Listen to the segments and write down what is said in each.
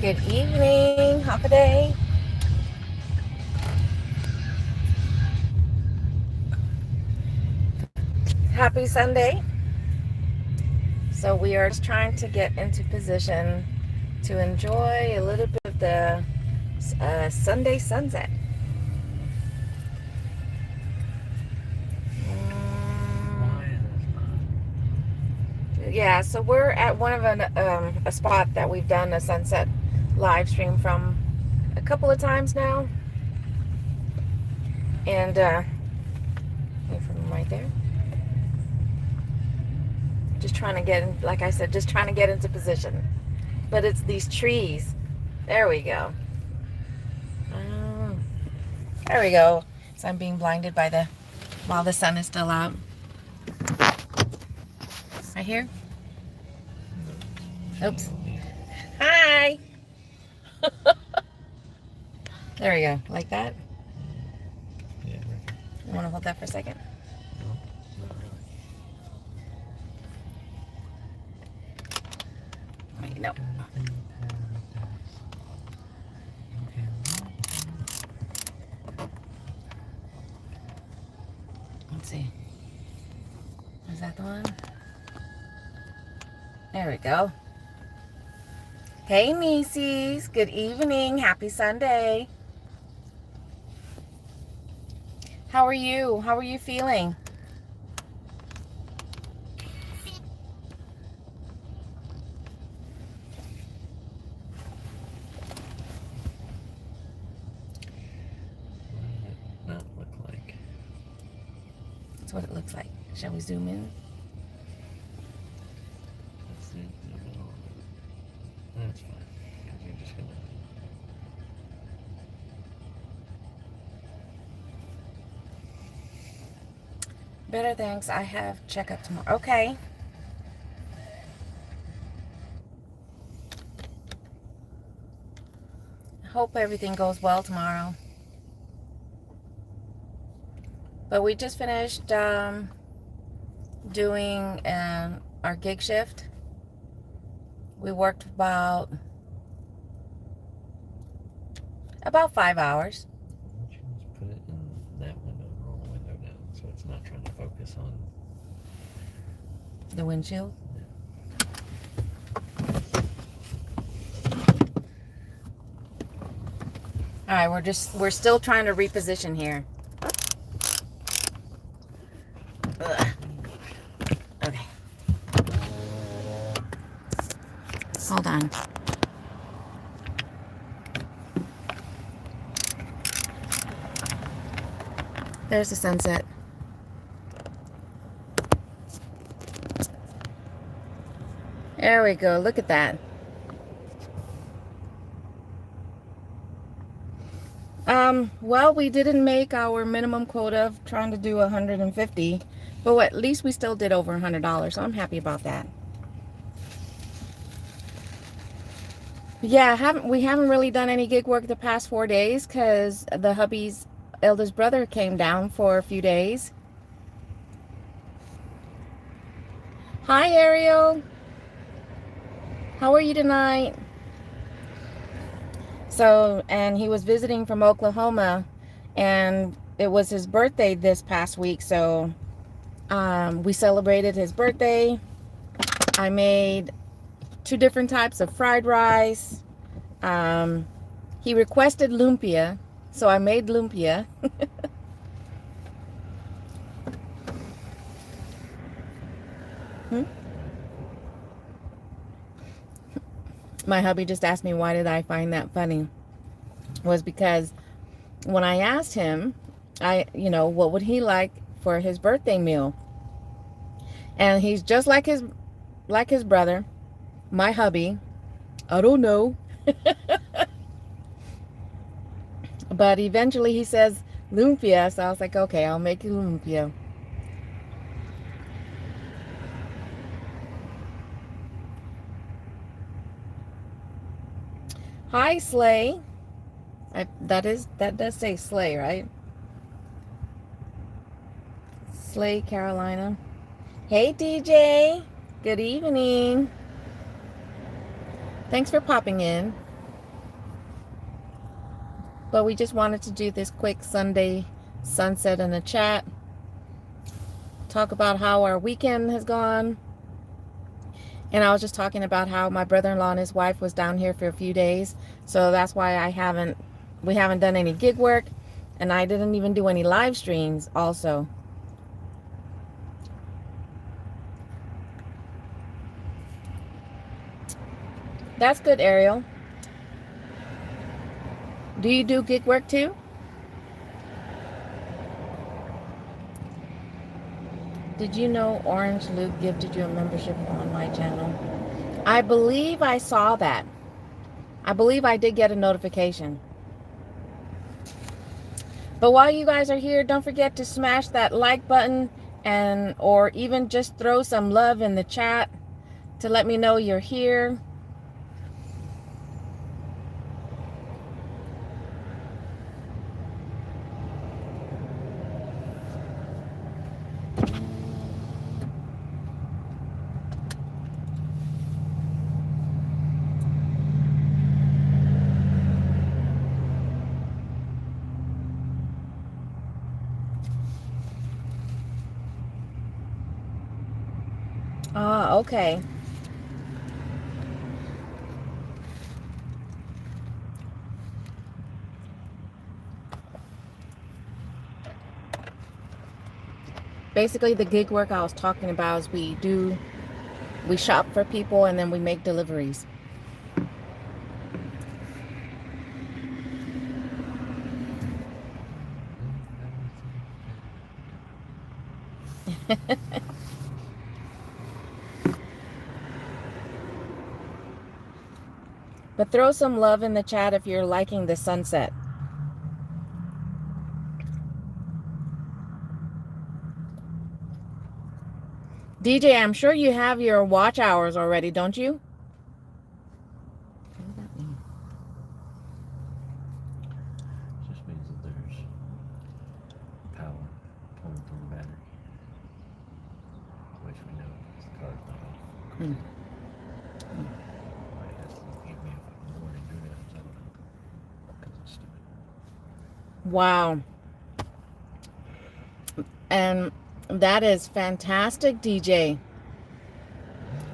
Good evening, Holiday. Happy Sunday. So we are just trying to get into position to enjoy a little bit of the Sunday sunset. Yeah, so we're at one of a spot that we've done a sunset live stream from a couple of times now. And from right there. Just trying to get in, like I said, just trying to get into position. But it's these trees. There we go. There we go. So I'm being blinded by while the sun is still out. Right here. Oops. Hi. There we go. Like that? Yeah. You want to hold that for a second? No, not really. Wait, no. Let's see. Is that the one? There we go. Hey, Nieces. Good evening. Happy Sunday. How are you? How are you feeling? What does it not look like? That's what it looks like. Shall we zoom in? Let's see. That's fine. Because you're just gonna. Better, thanks. I have checkup tomorrow. Okay. Hope everything goes well tomorrow. But we just finished doing our gig shift. We worked about 5 hours. Why don't you just put it in that window and roll the window down so it's not trying to focus on the windshield. All right, we're still trying to reposition here. Ugh. Okay. Hold on. There's the sunset. There we go. Look at that. Well, we didn't make our minimum quota of trying to do 150, but at least we still did over $100, so I'm happy about that. Yeah, we haven't really done any gig work the past 4 days because the hubby's eldest brother came down for a few days. Hi, Ariel. How are you tonight? So, and he was visiting from Oklahoma, and it was his birthday this past week, so we celebrated his birthday. I made 2 different types of fried rice. He requested lumpia, so I made lumpia. My hubby just asked me why did I find that funny. Was because when I asked him, what would he like for his birthday meal? And he's just like his brother, my hubby. I don't know. But eventually he says lumpia, so I was like, okay, I'll make you lumpia. Hi, Slay. That does say Slay, right? Slay, Carolina. Hey, DJ. Good evening. Thanks for popping in. But we just wanted to do this quick Sunday sunset in a chat. Talk about how our weekend has gone. And I was just talking about how my brother-in-law and his wife was down here for a few days. So that's why we haven't done any gig work. And I didn't even do any live streams also. That's good, Ariel. Do you do gig work too? Did you know Orange Luke gifted you a membership on my channel? I believe I saw that. I believe I did get a notification. But while you guys are here, don't forget to smash that like button or even just throw some love in the chat to let me know you're here. Ah, okay. Basically, the gig work I was talking about is we shop for people and then we make deliveries. But throw some love in the chat if you're liking the sunset. DJ, I'm sure you have your watch hours already, don't you? What does that mean? It just means that there's power coming from the battery. Which we know the car's not off. Hmm. Might have to give me a warning do that, I don't know. Because it's stupid. Wow. And that is fantastic, DJ.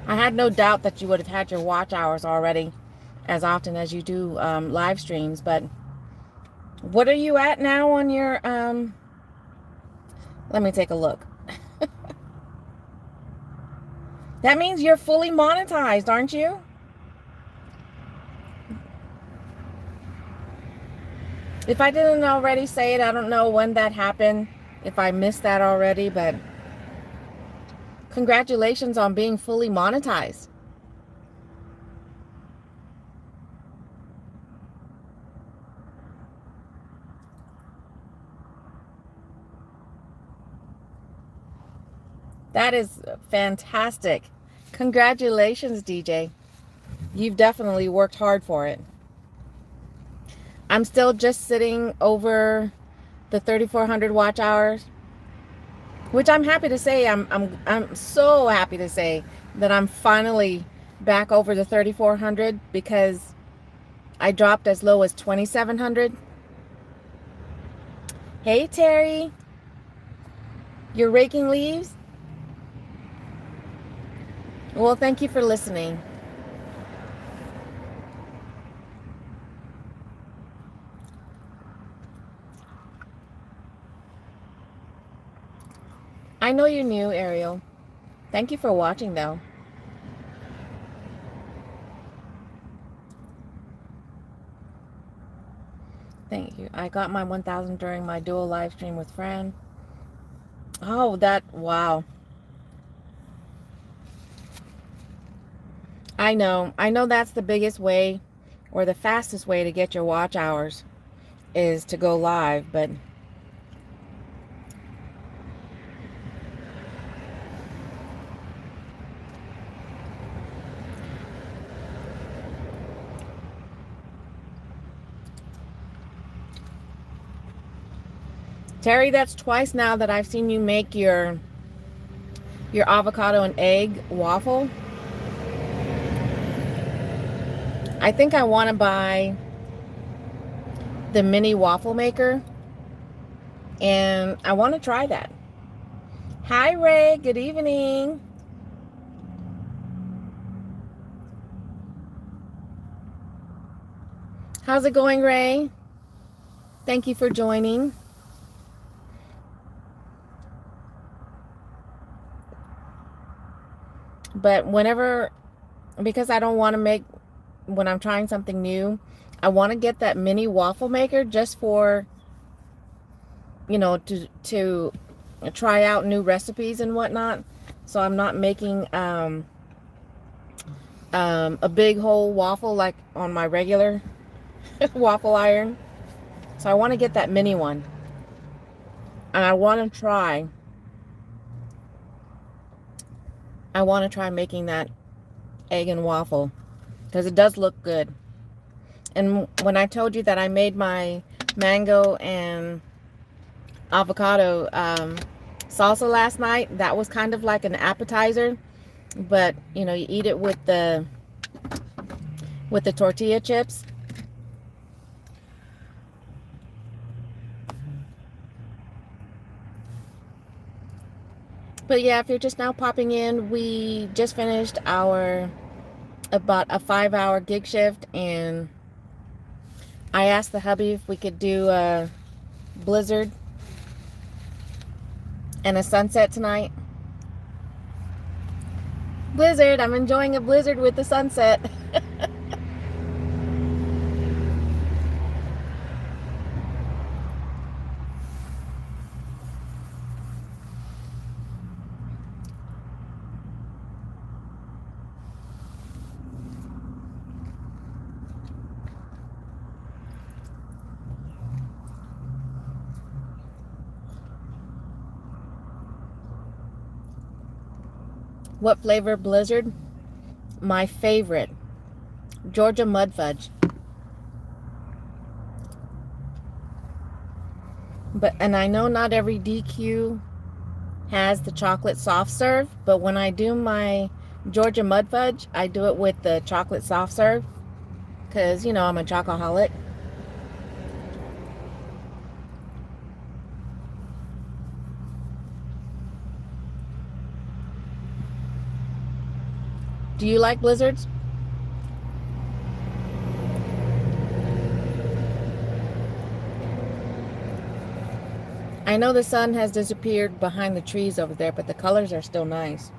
I had no doubt that you would have had your watch hours already as often as you do live streams. But what are you at now on your... Let me take a look. That means you're fully monetized, aren't you? If I didn't already say it, I don't know when that happened. If I missed that already, but congratulations on being fully monetized. That is fantastic. Congratulations, DJ. You've definitely worked hard for it. I'm still just sitting over the 3,400 watch hours, which I'm happy to say, I'm so happy to say that I'm finally back over the 3,400 because I dropped as low as 2,700. Hey, Terry, you're raking leaves? Well, thank you for listening. I know you're new, Ariel. Thank you for watching, though. Thank you. I got my 1,000 during my dual live stream with Fran. Oh, wow. I know that's the biggest way or the fastest way to get your watch hours is to go live, but Terry, that's twice now that I've seen you make your avocado and egg waffle. I think I want to buy the mini waffle maker, and I want to try that. Hi, Ray. Good evening. How's it going, Ray? Thank you for joining. But whenever, because I don't want to make, when I'm trying something new, I want to get that mini waffle maker just for, you know, to try out new recipes and whatnot. So I'm not making a big whole waffle like on my regular waffle iron. So I want to get that mini one. And I want to try making that egg and waffle because it does look good. And when I told you that I made my mango and avocado salsa last night, that was kind of like an appetizer, but you know, you eat it with the tortilla chips. But yeah, if you're just now popping in, we just finished our about a 5-hour gig shift, and I asked the hubby if we could do a blizzard and a sunset tonight. Blizzard, I'm enjoying a blizzard with the sunset. What flavor blizzard? My favorite, Georgia mud fudge. And I know not every DQ has the chocolate soft serve, but when I do my Georgia mud fudge, I do it with the chocolate soft serve because, you know, I'm a chocoholic. Do you like blizzards? I know the sun has disappeared behind the trees over there, but the colors are still nice.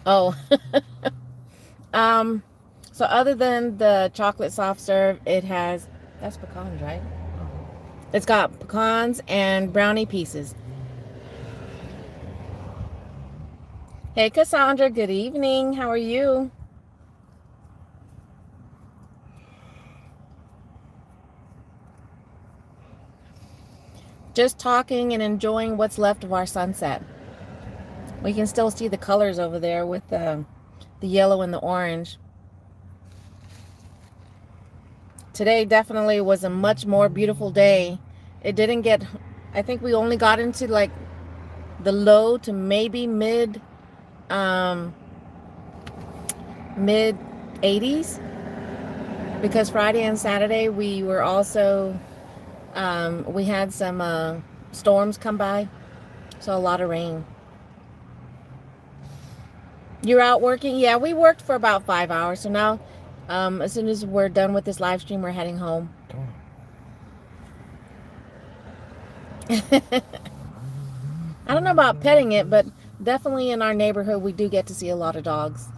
Oh, so other than the chocolate soft serve, it has, that's pecans, right? It's got pecans and brownie pieces. Hey, Cassandra, good evening. How are you? Just talking and enjoying what's left of our sunset. We can still see the colors over there with the yellow and the orange. Today definitely was a much more beautiful day. It didn't get, I think we only got into like the low to maybe mid 80s, because Friday and Saturday we were also, we had some storms come by, so a lot of rain. You're out working? Yeah, we worked for about 5 hours. So now, as soon as we're done with this live stream, we're heading home. I don't know about petting it, but definitely in our neighborhood, we do get to see a lot of dogs.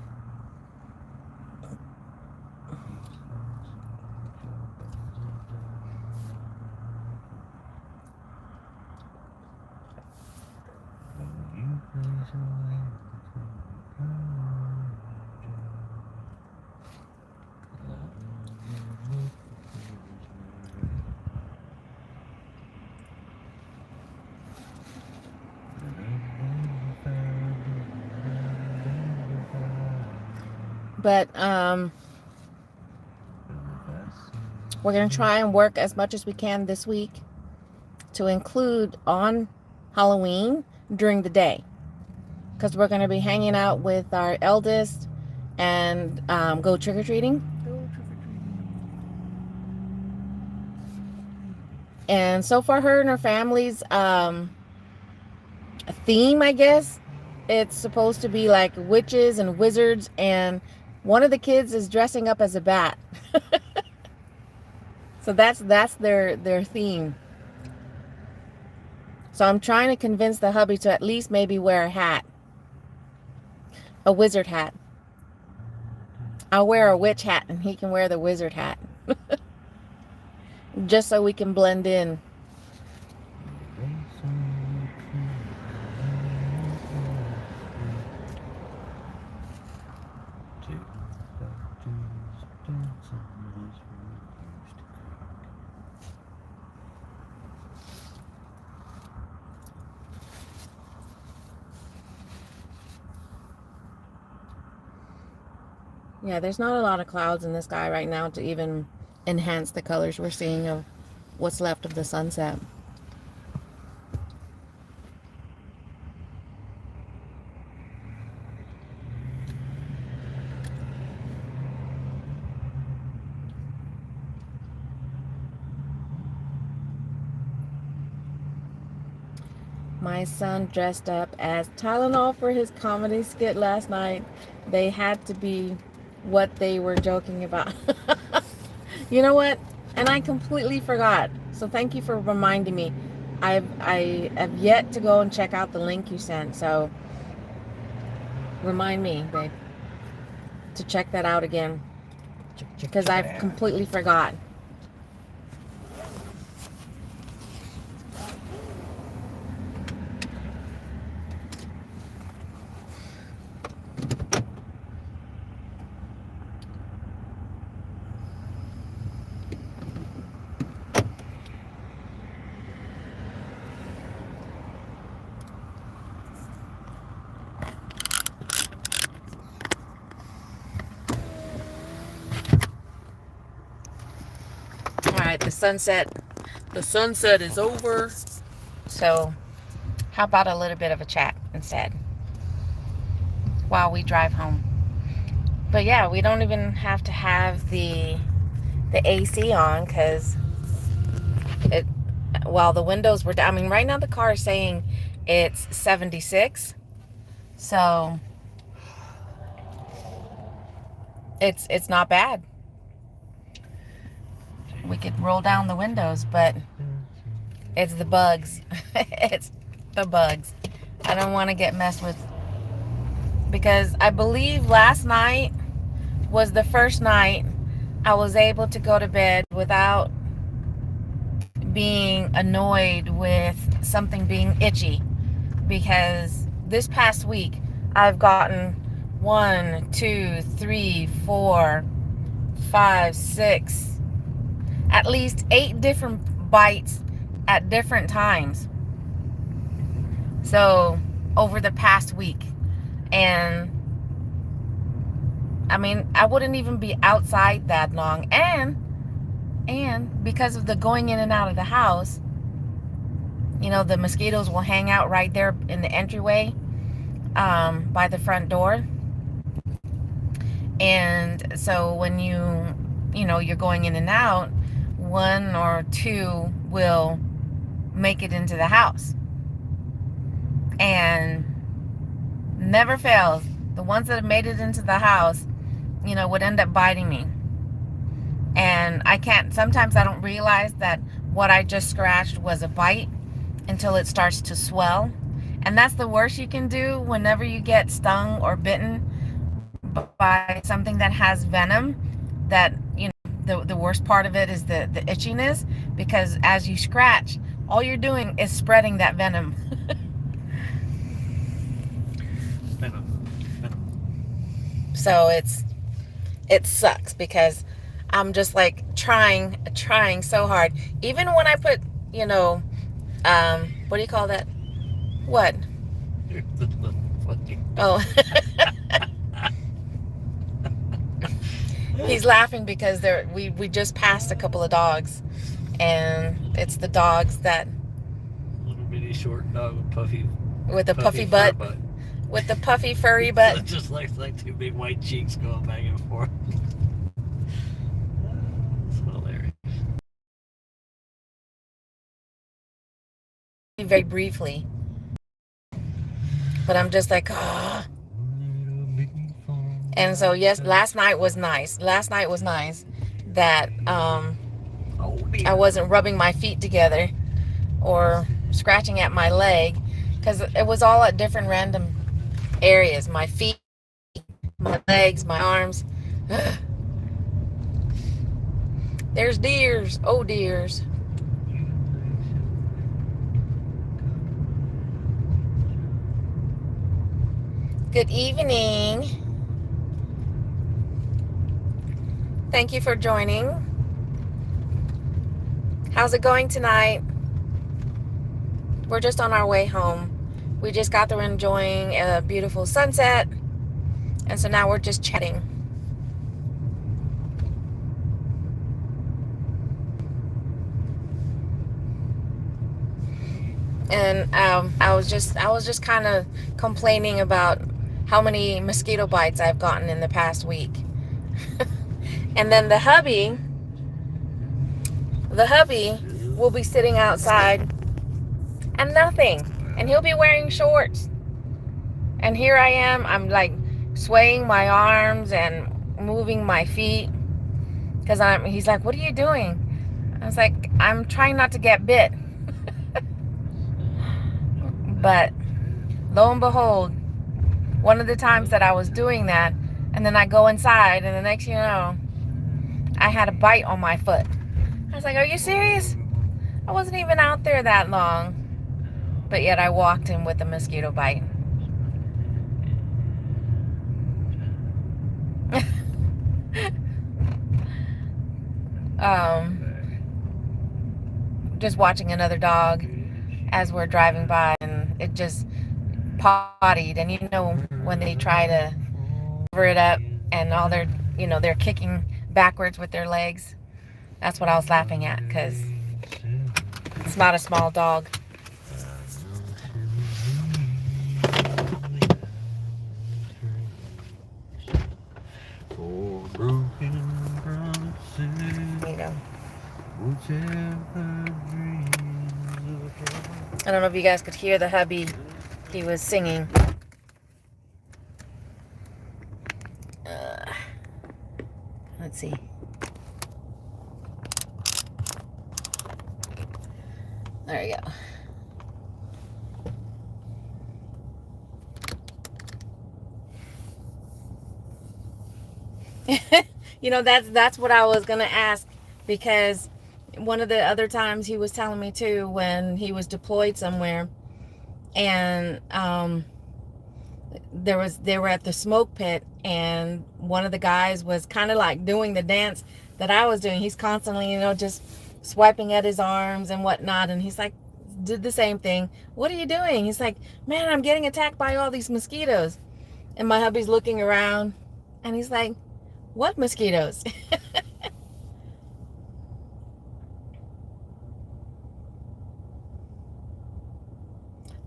But we're going to try and work as much as we can this week to include on Halloween during the day, because we're going to be hanging out with our eldest and go trick-or-treating. And so far, her and her family's theme, I guess, it's supposed to be like witches and wizards, and one of the kids is dressing up as a bat. So that's their theme. So I'm trying to convince the hubby to at least maybe wear a hat, a wizard hat. I'll wear a witch hat and he can wear the wizard hat. Just so we can blend in. Yeah, there's not a lot of clouds in the sky right now to even enhance the colors we're seeing of what's left of the sunset. My son dressed up as Tylenol for his comedy skit last night. They had to be what they were joking about. You know what? And I completely forgot. So thank you for reminding me. I have yet to go and check out the link you sent. So remind me, babe, to check that out again, because I've completely forgot. Alright, the sunset is over. So how about a little bit of a chat instead while we drive home? But yeah, we don't even have to have the AC on, because while the windows were down, I mean, right now the car is saying it's 76. So it's not bad. We could roll down the windows, but it's the bugs. It's the bugs. I don't want to get messed with, because I believe last night was the first night I was able to go to bed without being annoyed with something being itchy, because this past week I've gotten 1, 2, 3, 4, 5, 6, at least 8 different bites at different times. So over the past week. And I mean, I wouldn't even be outside that long. And because of the going in and out of the house, you know, the mosquitoes will hang out right there in the entryway, by the front door. And so when you're going in and out, 1 or 2 will make it into the house. And never fails, the ones that have made it into the house, you know, would end up biting me. And sometimes I don't realize that what I just scratched was a bite until it starts to swell. And that's the worst you can do whenever you get stung or bitten by something that has venom. That, you know, the worst part of it is the itchiness, because as you scratch, all you're doing is spreading that venom. So it sucks, because I'm just like trying so hard. Even when I put, you know, what do you call that? What? Oh. He's laughing because we just passed a couple of dogs, and it's the dogs that Little bitty short dog with puffy with the puffy fur butt, with the puffy furry butt. So just like two big white cheeks going back and forth. It's hilarious. Very briefly, but I'm just like, ah. And so yes, last night was nice. Last night was nice that I wasn't rubbing my feet together or scratching at my leg, because it was all at different random areas. My feet, my legs, my arms. There's deers. Oh, deers. Good evening. Thank you for joining. How's it going tonight? We're just on our way home. We just got through enjoying a beautiful sunset, and so now we're just chatting. And I was just kind of complaining about how many mosquito bites I've gotten in the past week. And then the hubby will be sitting outside and nothing, and he'll be wearing shorts, and here I am, I'm like swaying my arms and moving my feet because he's like, what are you doing? I was like, I'm trying not to get bit. But lo and behold, one of the times that I was doing that, and then I go inside, and the next thing you know, I had a bite on my foot. I was like, are you serious? I wasn't even out there that long, but yet I walked in with a mosquito bite. Just watching another dog as we're driving by, and it just pottied, and you know when they try to cover it up and all they're kicking backwards with their legs. That's what I was laughing at, because it's not a small dog. There you go. I don't know if you guys could hear the hubby. He was singing. Let's see. There you go. You know, that's what I was gonna ask, because one of the other times he was telling me too, when he was deployed somewhere, and they were at the smoke pit, and one of the guys was kind of like doing the dance that I was doing. He's constantly, just swiping at his arms and whatnot, and he's like, did the same thing. What are you doing? He's like, man, I'm getting attacked by all these mosquitoes. And my hubby's looking around, and he's like, what mosquitoes?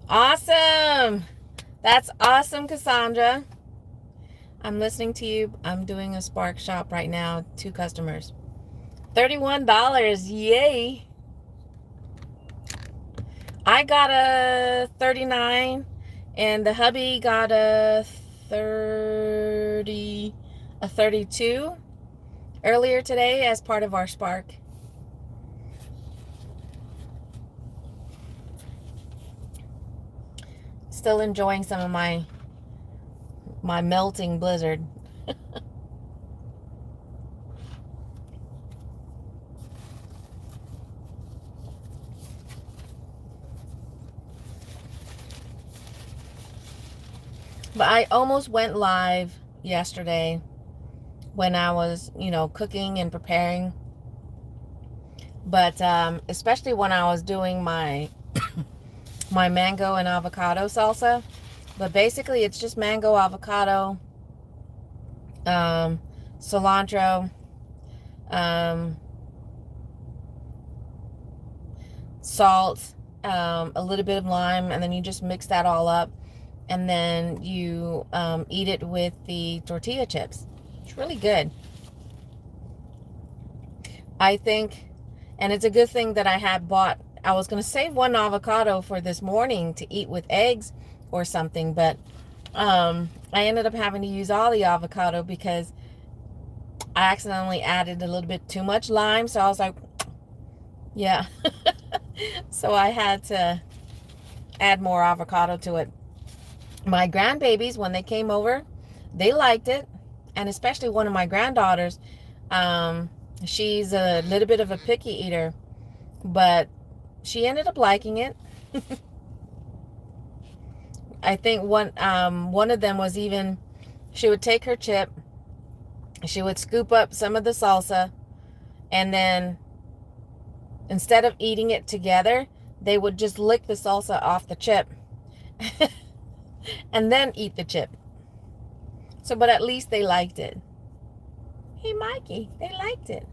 Awesome. That's awesome, Cassandra. I'm listening to you. I'm doing a Spark shop right now. 2 customers. $31. Yay. I got a 39, and the hubby got a 32 earlier today as part of our Spark. Still enjoying some of my melting blizzard. But I almost went live yesterday when I was, cooking and preparing. But especially when I was doing my my mango and avocado salsa. But basically it's just mango, avocado, cilantro, um, salt, a little bit of lime, and then you just mix that all up, and then you eat it with the tortilla chips. It's really good. I think, and it's a good thing that I had bought. I was going to save one avocado for this morning to eat with eggs or something, but I ended up having to use all the avocado because I accidentally added a little bit too much lime. So I was like, yeah. So I had to add more avocado to it. My grandbabies, when they came over, they liked it. And especially one of my granddaughters, she's a little bit of a picky eater, but she ended up liking it. I think one of them was even, she would take her chip, she would scoop up some of the salsa, and then instead of eating it together, they would just lick the salsa off the chip and then eat the chip. So, but at least they liked it. Hey, Mikey, they liked it.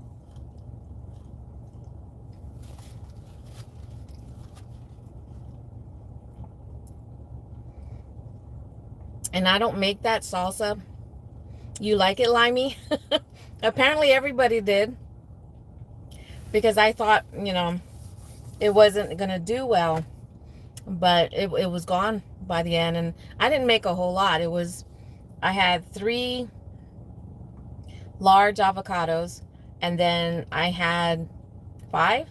And I don't make that salsa. You like it, Limey? Apparently everybody did. Because I thought, it wasn't going to do well. But it was gone by the end. And I didn't make a whole lot. I had 3 large avocados. And then I had 5.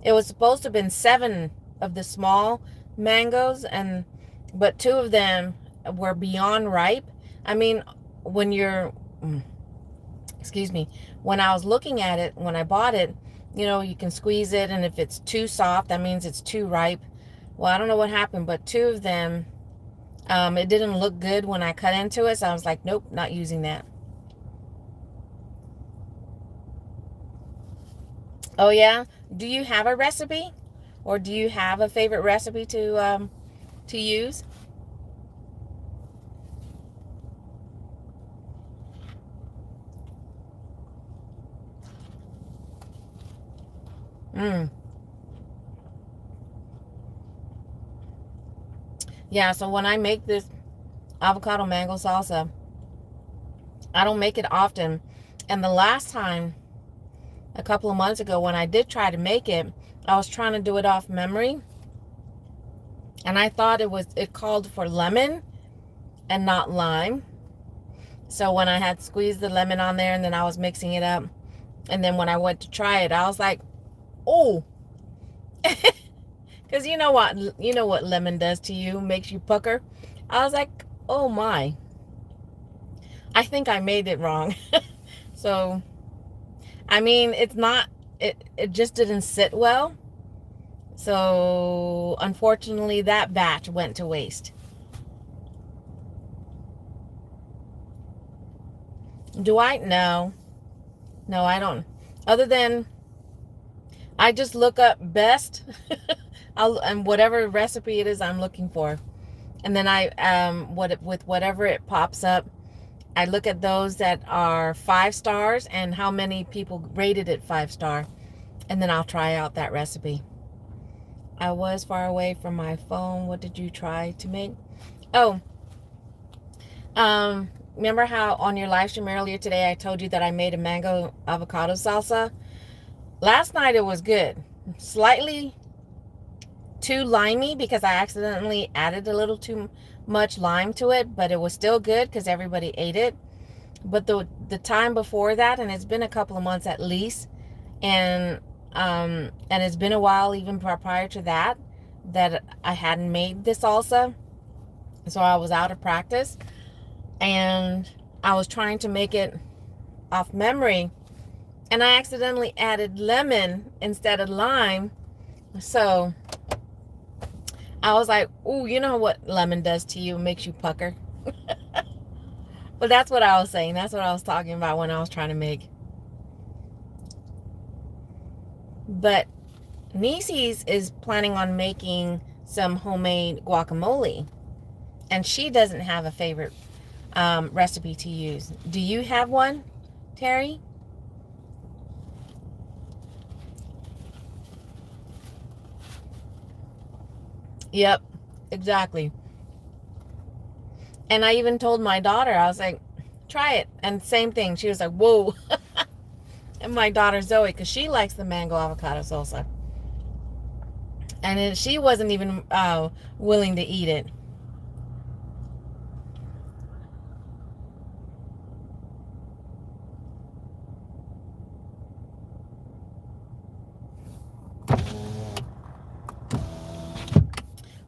It was supposed to have been 7 of the small mangoes, but 2 of them were beyond ripe. I mean, when I was looking at it, when I bought it, you can squeeze it, and if it's too soft, that means it's too ripe. Well, I don't know what happened, but 2 of them, it didn't look good when I cut into it, so I was like, nope, not using that. Oh yeah? Do you have a recipe? Or do you have a favorite recipe to use? Yeah, so when I make this avocado mango salsa, I don't make it often. And the last time, a couple of months ago, when I did try to make it, I was trying to do it off memory. And I thought it called for lemon and not lime. So when I had squeezed the lemon on there and then I was mixing it up, and then when I went to try it, I was like, oh. Because you know what lemon does to you, makes you pucker. I was like, oh my. I think I made it wrong. So, I mean, it just didn't sit well. So, unfortunately, that batch went to waste. Do I? No. No, I don't. Other than, I just look up best and whatever recipe it is I'm looking for. And then with whatever it pops up, I look at those that are 5 stars and how many people rated it 5-star. And then I'll try out that recipe. I was far away from my phone. What did you try to make? Oh, remember how on your live stream earlier today I told you that I made a mango avocado salsa? Last night it was good. Slightly too limey because I accidentally added a little too much lime to it, but it was still good because everybody ate it. But the time before that, and it's been a couple of months at least, and it's been a while even prior to that I hadn't made this salsa, so I was out of practice, and I was trying to make it off memory, and I accidentally added lemon instead of lime. So I was like, ooh, you know what lemon does to you? It makes you pucker. But that's what I was saying. That's what I was talking about when I was trying to make. But Niecy's is planning on making some homemade guacamole. And she doesn't have a favorite recipe to use. Do you have one, Terry? Yep, exactly. And I even told my daughter, I was like, try it. And same thing. She was like, whoa. And my daughter Zoe, because she likes the mango avocado salsa. And she wasn't even willing to eat it.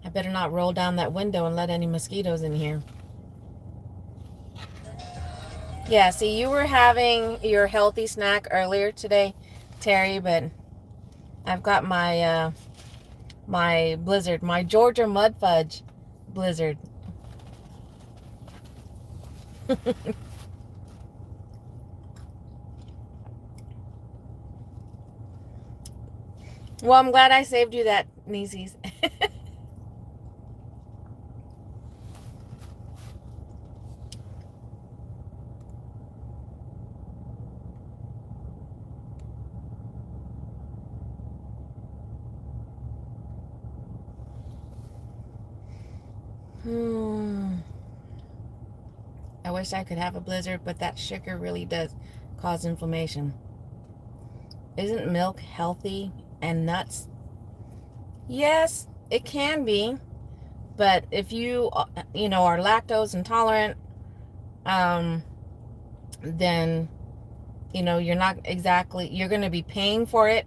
I better not roll down that window and let any mosquitoes in here. Yeah, see, you were having your healthy snack earlier today, Terry, but I've got my my blizzard, my Georgia mud fudge blizzard. Well, I'm glad I saved you that, Nieces. I wish I could have a blizzard, but that sugar really does cause inflammation. Isn't milk healthy and nuts? Yes, it can be. But if you, are lactose intolerant, then, you're not exactly, you're going to be paying for it.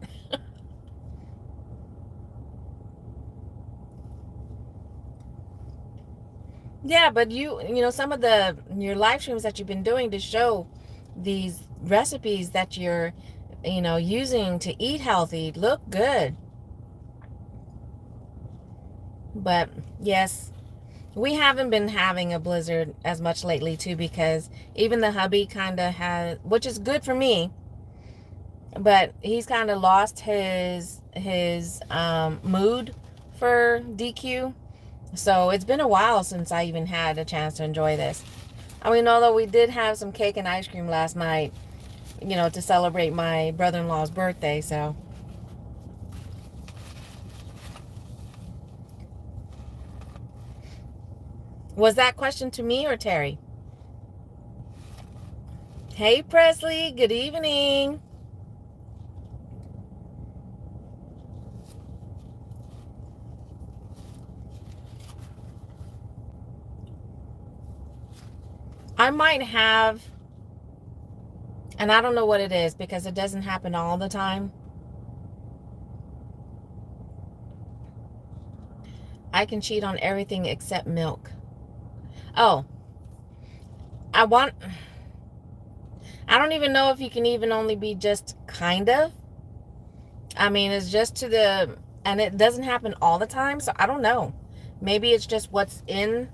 Yeah, but some of your live streams that you've been doing to show these recipes that you're, using to eat healthy look good. But yes, we haven't been having a blizzard as much lately too, because even the hubby kind of has, which is good for me, but he's kind of lost his mood for DQ. So it's been a while since I even had a chance to enjoy this. I mean, although we did have some cake and ice cream last night, to celebrate my brother-in-law's birthday, so. Was that question to me or Terry? Hey, Presley, good evening. I might have, and I don't know what it is because it doesn't happen all the time. I can cheat on everything except milk. Oh, I don't even know if you can even only be just kind of. I mean, it's just and it doesn't happen all the time, so I don't know. Maybe it's just what's in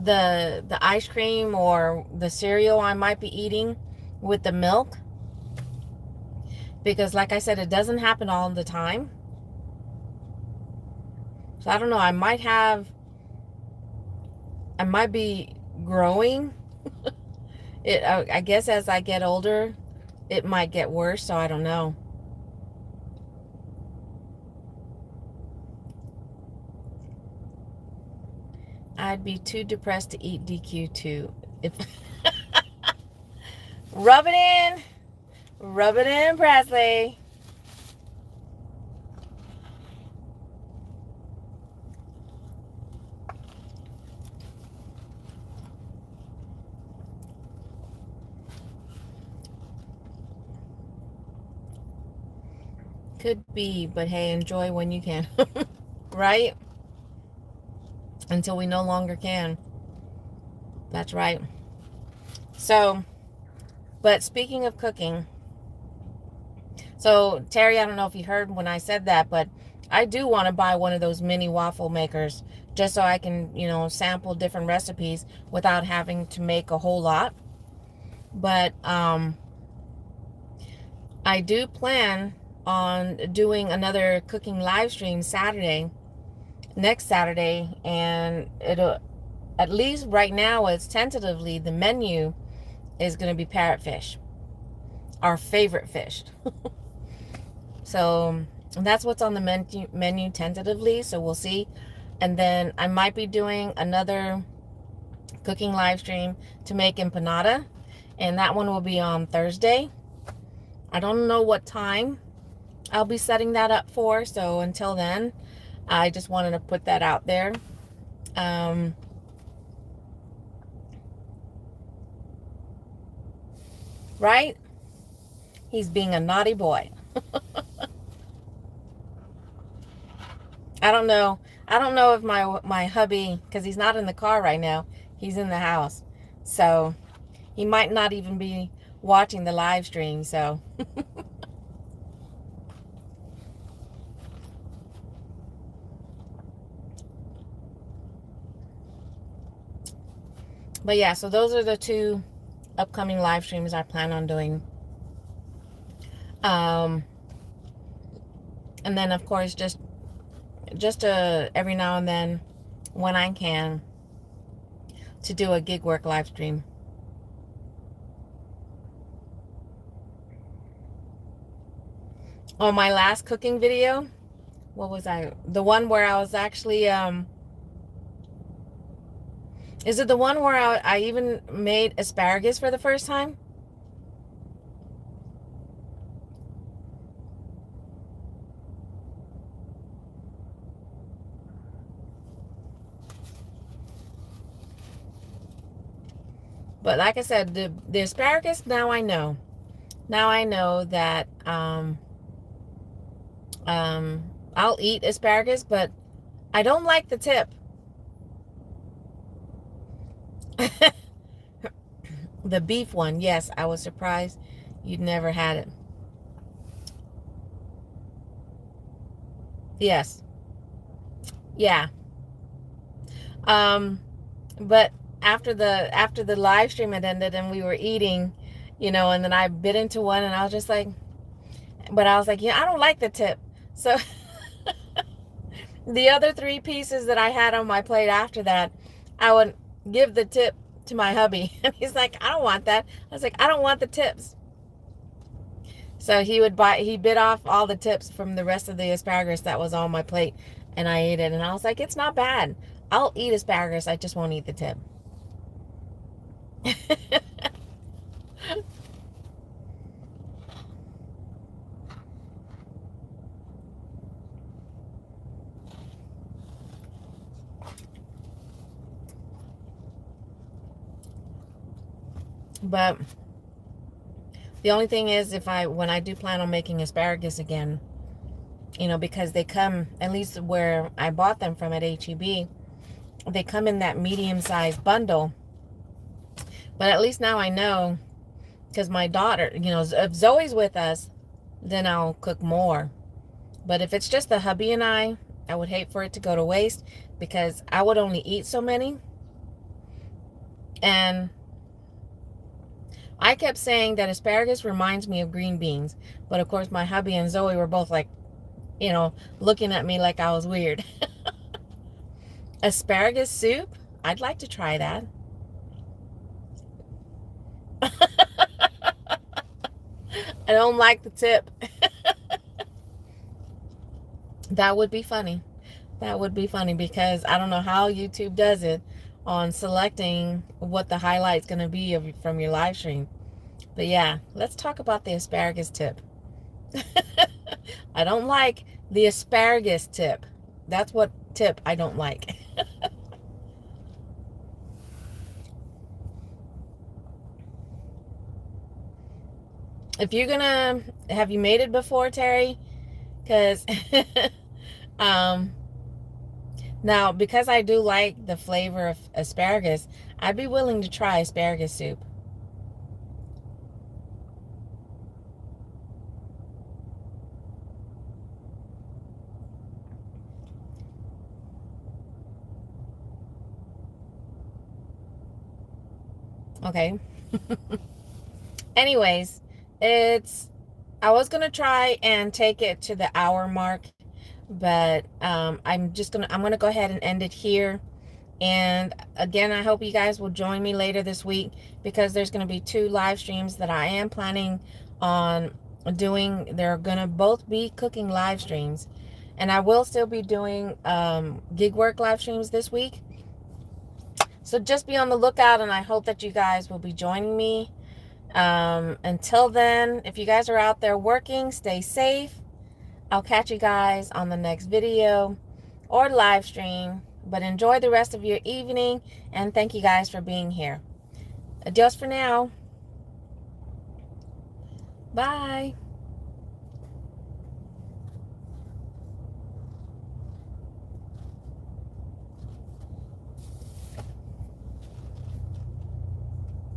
the ice cream or the cereal I might be eating with the milk, because like I said, it doesn't happen all the time. So I don't know, I might be growing. I guess as I get older it might get worse, so I don't know. I'd be too depressed to eat DQ too. If Rub it in, Presley. Could be, but hey, enjoy when you can. Right? Until we no longer can. That's right. So, but speaking of cooking, so Terry, I don't know if you heard when I said that, but I do want to buy one of those mini waffle makers just so I can, sample different recipes without having to make a whole lot. But I do plan on doing another cooking live stream next Saturday, and at least right now, it's tentatively the menu is going to be parrotfish, our favorite fish. So that's what's on the menu tentatively. So we'll see. And then I might be doing another cooking live stream to make empanada, and that one will be on Thursday. I don't know what time I'll be setting that up for, so until then, I just wanted to put that out there. Right? He's being a naughty boy. I don't know if my hubby, because he's not in the car right now, he's in the house, so he might not even be watching the live stream. So but yeah, so those are the two upcoming live streams I plan on doing. And then of course just every now and then when I can, to do a gig work live stream. On my last cooking video, what was the one where I was actually is it the one where I even made asparagus for the first time? But like I said, the asparagus, now I know. Now I know that I'll eat asparagus, but I don't like the tip. The beef one, yes, I was surprised you'd never had it. Yes. Yeah. But after the live stream had ended and we were eating, and then I bit into one and I was just like, but I was like, yeah, I don't like the tip. So the other 3 pieces that I had on my plate after that, I would give the tip to my hubby. And he's like, I don't want that. I was like, I don't want the tips. So he bit off all the tips from the rest of the asparagus that was on my plate, and I ate it. And I was like, it's not bad. I'll eat asparagus. I just won't eat the tip. But the only thing is, when I do plan on making asparagus again, because they come, at least where I bought them from at HEB, they come in that medium-sized bundle. But at least now I know, because my daughter, if Zoe's with us, then I'll cook more. But if it's just the hubby and I would hate for it to go to waste, because I would only eat so many. And I kept saying that asparagus reminds me of green beans. But of course, my hubby and Zoe were both like, looking at me like I was weird. Asparagus soup? I'd like to try that. I don't like the tip. That would be funny. That would be funny, because I don't know how YouTube does it on selecting what the highlight's going to be from your live stream. But yeah, let's talk about the asparagus tip. I don't like the asparagus tip. That's what tip I don't like. If you're gonna, have you made it before, Terry? Because now, because I do like the flavor of asparagus, I'd be willing to try asparagus soup. Okay. Anyways, I was gonna try and take it to the hour mark, but I'm gonna go ahead and end it here. And again, I hope you guys will join me later this week, because there's going to be 2 live streams that I am planning on doing. They're going to both be cooking live streams. And I will still be doing gig work live streams this week. So just be on the lookout, and I hope that you guys will be joining me. Until then, if you guys are out there working, stay safe. I'll catch you guys on the next video or live stream. But enjoy the rest of your evening, and thank you guys for being here. Adios for now. Bye.